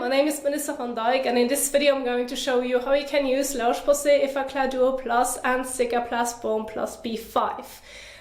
my name is Melissa van Dijk, and in this video I'm going to show you how you can use La Roche-Posay Effaclar Duo Plus and Cicaplast Balm Plus B5.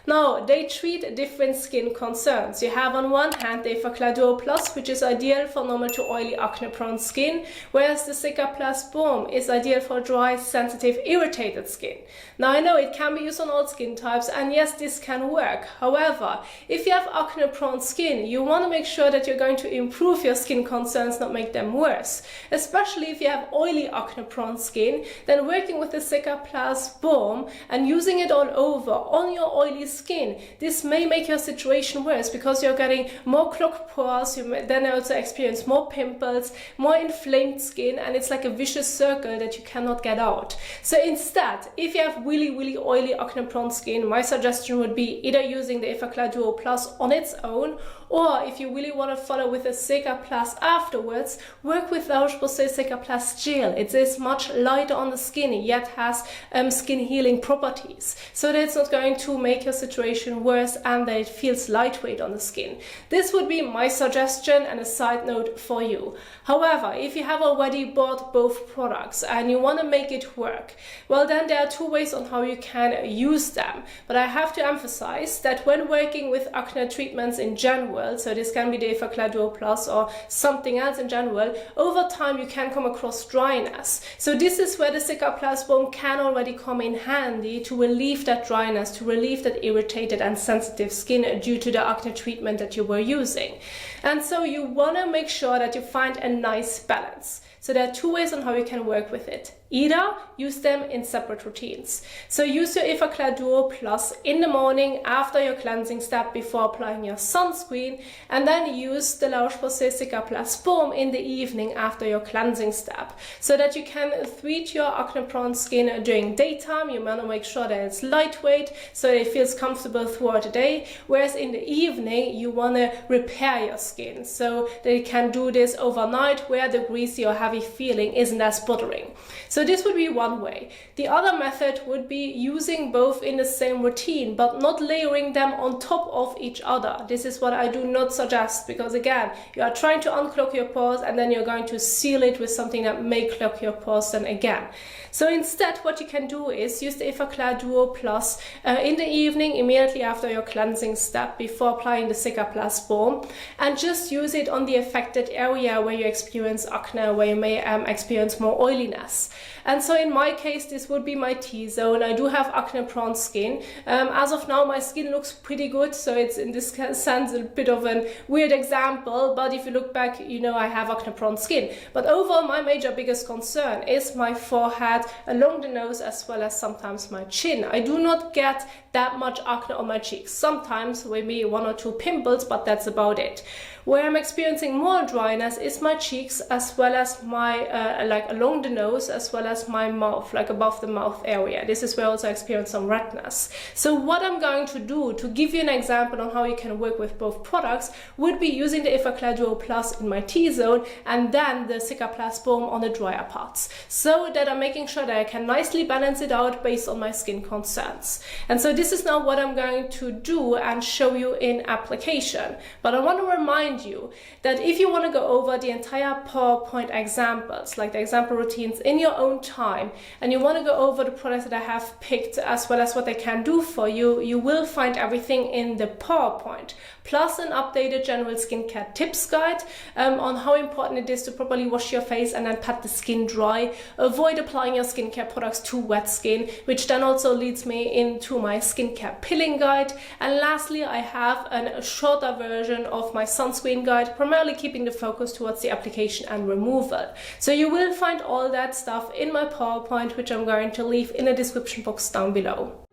Now, they treat different skin concerns. You have on one hand the Effaclar Duo Plus, which is ideal for normal to oily acne-prone skin, whereas the Cicaplast Balm is ideal for dry, sensitive, irritated skin. Now, I know it can be used on all skin types, and yes, this can work. However, if you have acne-prone skin, you want to make sure that you're going to improve your skin concerns, not make them worse. Especially if you have oily acne-prone skin, then working with the Cicaplast Balm and using it all over on your oily skin, this may make your situation worse because you're getting more clogged pores, you may then also experience more pimples, more inflamed skin, and it's like a vicious circle that you cannot get out. So instead, if you have really oily acne prone skin, my suggestion would be either using the Effaclar Duo Plus on its own, or if you really want to follow with a Cicaplast afterwards, work with La Roche-Posay Cicaplast Gel. It is much lighter on the skin, yet has skin healing properties, so that it's not going to make your situation worse and that it feels lightweight on the skin. This would be my suggestion and a side note for you. However, if you have already bought both products and you want to make it work, well, then there are two ways on how you can use them. But I have to emphasize that when working with acne treatments in general, so this can be the Effaclar Duo Plus or something else in general, over time you can come across dryness. So this is where the Cicaplast Balm can already come in handy to relieve that dryness, to relieve that irritated and sensitive skin due to the acne treatment that you were using. And so you want to make sure that you find a nice balance. So there are two ways on how you can work with it. Either use them in separate routines. So use your Effaclar Duo Plus in the morning after your cleansing step before applying your sunscreen, and then use the La Roche-Posay Cicaplast Balm in the evening after your cleansing step, so that you can treat your acne-prone skin during daytime. You want to make sure that it's lightweight so that it feels comfortable throughout the day, whereas in the evening you want to repair your skin so that you can do this overnight where the greasy or heavy feeling isn't as bothering. So this would be one way. The other method would be using both in the same routine, but not layering them on top of each other. This is what I do not suggest, because again, you are trying to unclog your pores and then you're going to seal it with something that may clog your pores then again. So instead, what you can do is use the Effaclar Duo Plus in the evening immediately after your cleansing step before applying the Cicaplast Balm, and just use it on the affected area where you experience acne, where you may experience more oiliness. And so in my case, this would be my T-zone. I do have acne-prone skin. As of now, my skin looks pretty good, so it's in this sense a bit of a weird example, but if you look back, you know I have acne-prone skin. But overall, my biggest concern is my forehead, along the nose, as well as sometimes my chin. I do not get that much acne on my cheeks. Sometimes maybe one or two pimples, but that's about it. Where I'm experiencing more dryness is my cheeks, as well as my like along the nose, as well as my mouth, like above the mouth area. This is where I also experience some redness. So what I'm going to do to give you an example on how you can work with both products would be using the Effaclar Duo Plus in my T-zone and then the Cicaplast Balm on the drier parts, so that I'm making sure that I can nicely balance it out based on my skin concerns. And so this is now what I'm going to do and show you in application. But I want to remind you that if you want to go over the entire PowerPoint examples, like the example routines in your own time, and you want to go over the products that I have picked as well as what they can do for you, you will find everything in the PowerPoint, plus an updated general skincare tips guide on how important it is to properly wash your face and then pat the skin dry. Avoid applying your skincare products to wet skin, which then also leads me into my skincare pilling guide. And lastly, I have a shorter version of my sunscreen guide, primarily keeping the focus towards the application and removal. So you will find all that stuff in my PowerPoint, which I'm going to leave in the description box down below.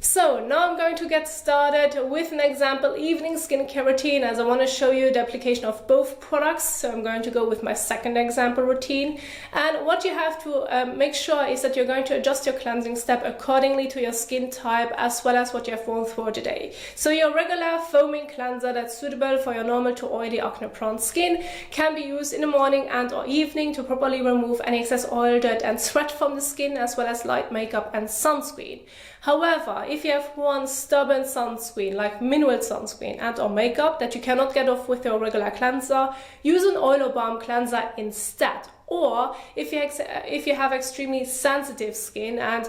So now I'm going to get started with an example evening skincare routine, as I want to show you the application of both products. So I'm going to go with my second example routine. And what you have to make sure is that you're going to adjust your cleansing step accordingly to your skin type, as well as what you have worn throughout the day. So your regular foaming cleanser that's suitable for your normal to oily acne prone skin can be used in the morning and or evening to properly remove any excess oil, dirt and sweat from the skin, as well as light makeup and sunscreen. However, if you have one stubborn sunscreen like mineral sunscreen and or makeup that you cannot get off with your regular cleanser, use an oil or balm cleanser instead. Or if you have extremely sensitive skin and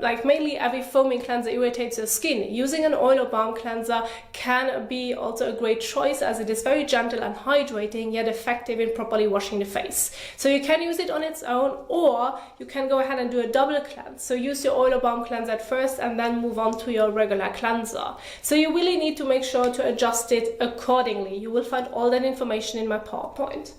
like mainly every foaming cleanser irritates your skin, using an oil or balm cleanser can be also a great choice, as it is very gentle and hydrating, yet effective in properly washing the face. So you can use it on its own, or you can go ahead and do a double cleanse. So use your oil or balm cleanser at first and then move on to your regular cleanser. So you really need to make sure to adjust it accordingly. You will find all that information in my PowerPoint.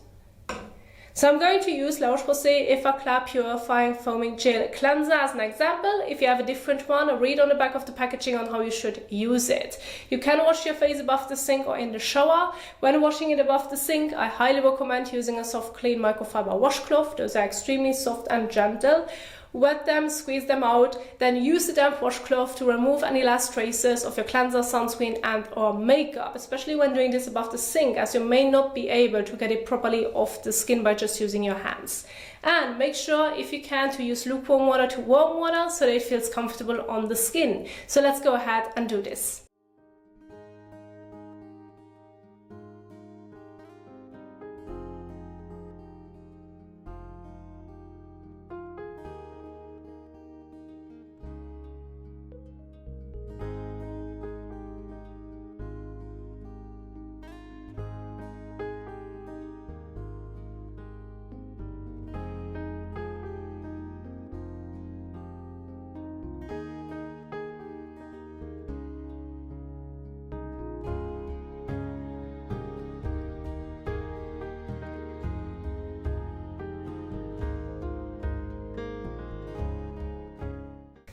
So I'm going to use La Roche-Posay Effaclar Purifying Foaming Gel Cleanser as an example. If you have a different one, read on the back of the packaging on how you should use it. You can wash your face above the sink or in the shower. When washing it above the sink, I highly recommend using a soft, clean microfiber washcloth. Those are extremely soft and gentle. Wet them, squeeze them out, then use the damp washcloth to remove any last traces of your cleanser, sunscreen and or makeup, especially when doing this above the sink, as you may not be able to get it properly off the skin by just using your hands. And make sure, if you can, to use lukewarm water to warm water so that it feels comfortable on the skin. So let's go ahead and do this.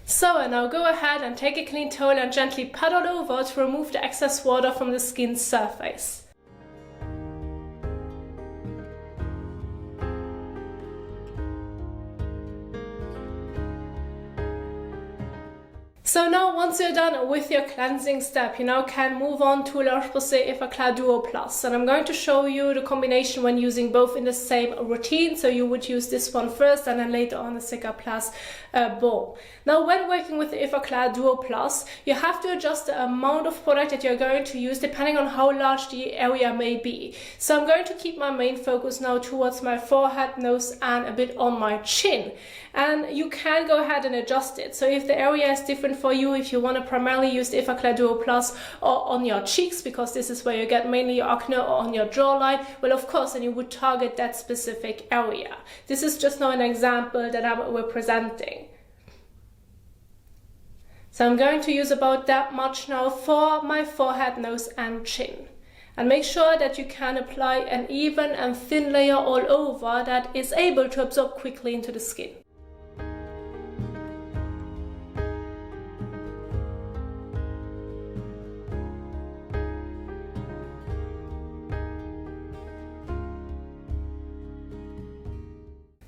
So now go ahead and take a clean towel and gently pat all over to remove the excess water from the skin surface. So now once you're done with your cleansing step, you now can move on to La Roche-Posay Effaclar Duo Plus. And I'm going to show you the combination when using both in the same routine. So you would use this one first and then later on the Cicaplast Balm. Now when working with the Effaclar Duo Plus, you have to adjust the amount of product that you're going to use depending on how large the area may be. So I'm going to keep my main focus now towards my forehead, nose and a bit on my chin. And you can go ahead and adjust it. So if the area is different for you, if you want to primarily use the Effaclar Duo Plus or on your cheeks, because this is where you get mainly your acne, or on your jawline, well of course then you would target that specific area. This is just now an example that we're presenting. So I'm going to use about that much now for my forehead, nose and chin. And make sure that you can apply an even and thin layer all over that is able to absorb quickly into the skin.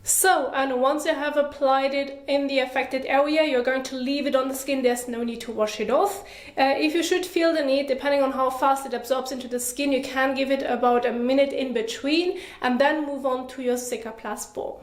So, and once you have applied it in the affected area, you're going to leave it on the skin. There's no need to wash it off. If you should feel the need, depending on how fast it absorbs into the skin, you can give it about a minute in between and then move on to your Cicaplast Balm.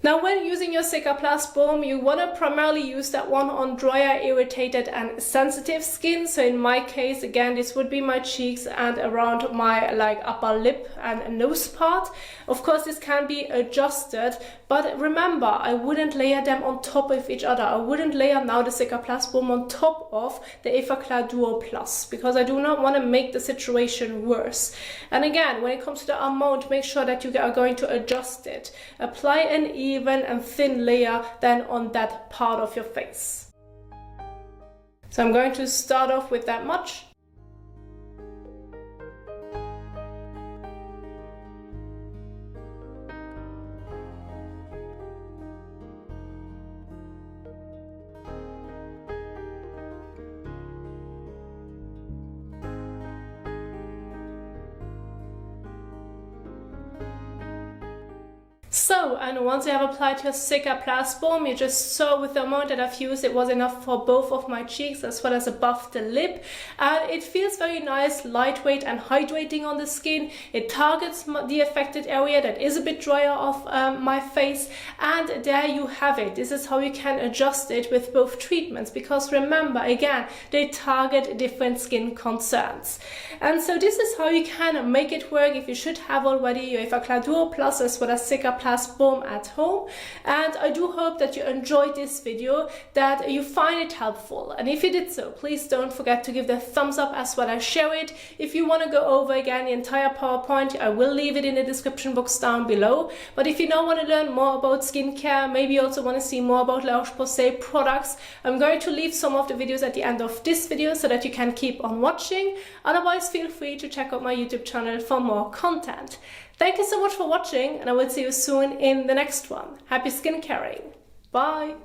Now when using your Cicaplast Balm, you want to primarily use that one on drier, irritated and sensitive skin. So in my case, again, this would be my cheeks and around my upper lip and nose part. Of course, this can be adjusted, but remember, I wouldn't layer them on top of each other. I wouldn't layer now the Cicaplast Balm on top of the Effaclar Duo Plus, because I do not want to make the situation worse. And again, when it comes to the amount, make sure that you are going to adjust it. Apply an even and thin layer then on that part of your face. So I'm going to start off with that much. So, and once you have applied your Cicaplast Balm, you just saw with the amount that I've used, it was enough for both of my cheeks as well as above the lip. And it feels very nice, lightweight and hydrating on the skin. It targets the affected area that is a bit drier of my face. And there you have it. This is how you can adjust it with both treatments, because remember, again, they target different skin concerns. And so this is how you can make it work if you should have already your Effaclar Duo Plus as well as Cicaplast Balm at home. And I do hope that you enjoyed this video, that you find it helpful. And if you did so, please don't forget to give the thumbs up as well as share it. If you want to go over again the entire PowerPoint, I will leave it in the description box down below. But if you now want to learn more about skincare, maybe you also want to see more about La Roche-Posay products, I'm going to leave some of the videos at the end of this video so that you can keep on watching. Otherwise, feel free to check out my YouTube channel for more content. Thank you so much for watching, and I will see you soon in the next one. Happy skincaring. Bye!